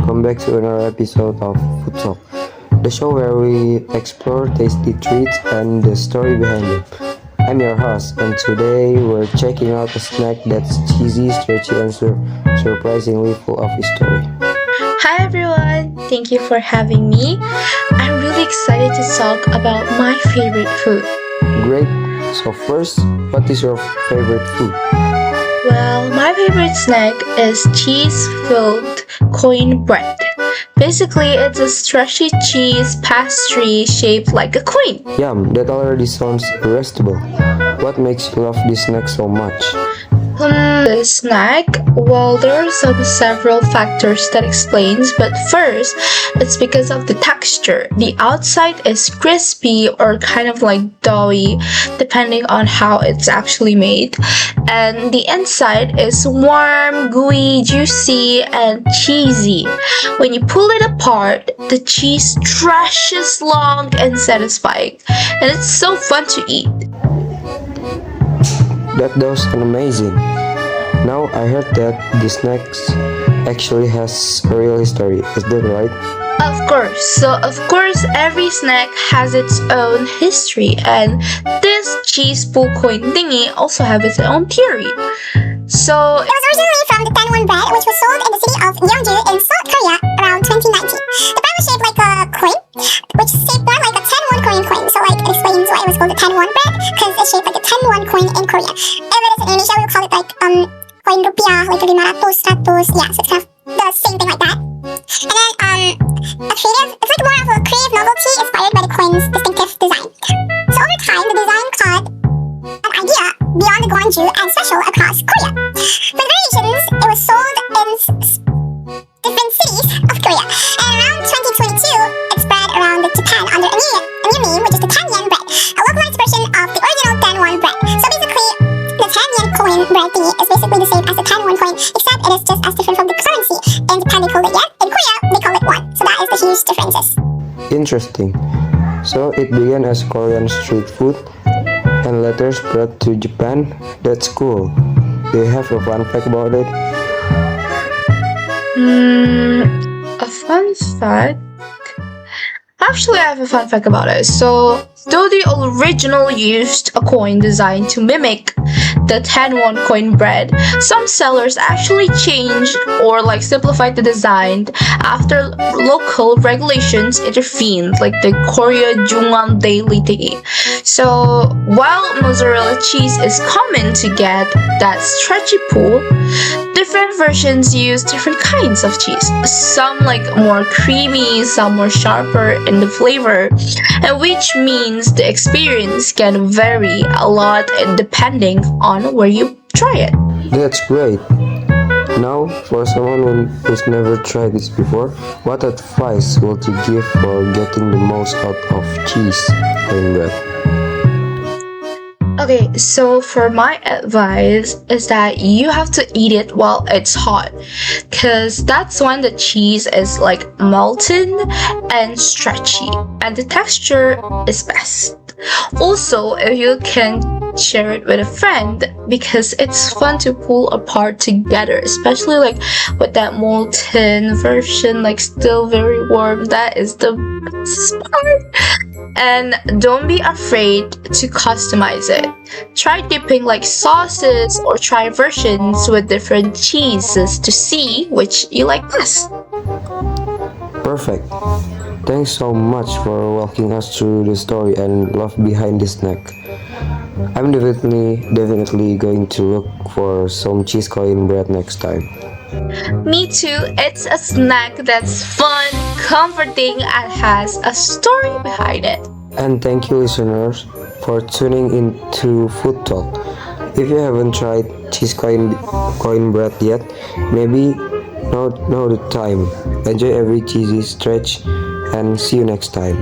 welcome back to another episode of Food Talk, the show where we explore tasty treats and the story behind them. I'm your host, and today we're checking out a snack that's cheesy, stretchy, and surprisingly full of history. Hi everyone, thank you for having me. I'm really excited to talk about my favorite food. Great! So first, what is your favorite food? Well, my favorite snack is cheese-filled coin bread. Basically, it's a stretchy cheese pastry shaped like a coin. Yum, that already sounds irresistible. What makes you love this snack so much? The snack, well, there are several factors that explains, but first, it's because of the texture. The outside is crispy or kind of like doughy, depending on how it's actually made, and the inside is warm, gooey, juicy, and cheesy. When you pull it apart, the cheese stretches long and satisfying, and it's so fun to eat. That does sound amazing. Now I heard that this snack actually has a real history. Is that right? Of course, every snack has its own history, and this cheese pull coin thingy also have its own theory. So, it was originally from the Tanwon bread, which was sold in the city of Gyeongju in South Korea around 2019. The bread was shaped like a coin, which is shaped more like a Tanwon Korean coin. So, it explains why it was called the Tanwon bread, because it's shaped like a Tanwon coin in Korea. If it is in Indonesia, we would call it like coin rupiah, like 500, 100. Yeah, so it's kind of the same thing like that. And then it's like more of a creative novelty inspired by the coin's distinctive design. So over time, the design caught an idea beyond the Gwangju and special across Korea. For the variations, it was sold in different cities of Korea. And around 2022, it spread around Japan under a new name, which is the Tanyan bread, a localized version of the original Tanwon bread. So basically, the Tanyan coin bread thingy is basically the same as the Tanwon coin, except it is just as different from the currency. In Japan, they call it yen. In Korea, they call it won. So that is the huge differences. Interesting. So it began as Korean street food and later spread to Japan. That's cool. Do you have a fun fact about it? A fun fact? Actually, I have a fun fact about it. So, though the original used a coin designed to mimic the Tanwon coin bread, some sellers actually changed or like simplified the design after local regulations intervened, like the Korea Jungan Daily thingy. So, while mozzarella cheese is common to get that stretchy pull, different versions use different kinds of cheese. Some like more creamy, some more sharper in the flavor, and which means the experience can vary a lot depending on where you try it. That's great. Now, for someone who's never tried this before, what advice would you give for getting the most out of cheese coin bread? Okay, so for my advice is that you have to eat it while it's hot, because that's when the cheese is like molten and stretchy and the texture is best. Also, if you can share it with a friend, because it's fun to pull apart together, especially like with that molten version, like still very warm. That is the best part. And don't be afraid to customize it. Try dipping like sauces or try versions with different cheeses to see which you like best. Perfect. Thanks so much for walking us through the story and love behind this snack. I'm definitely going to look for some cheese coin bread next time. Me too. It's a snack that's fun, comforting, and has a story behind it. And thank you listeners for tuning into Food Talk. If you haven't tried cheese coin bread yet, maybe now the time. Enjoy every cheesy stretch and see you next time.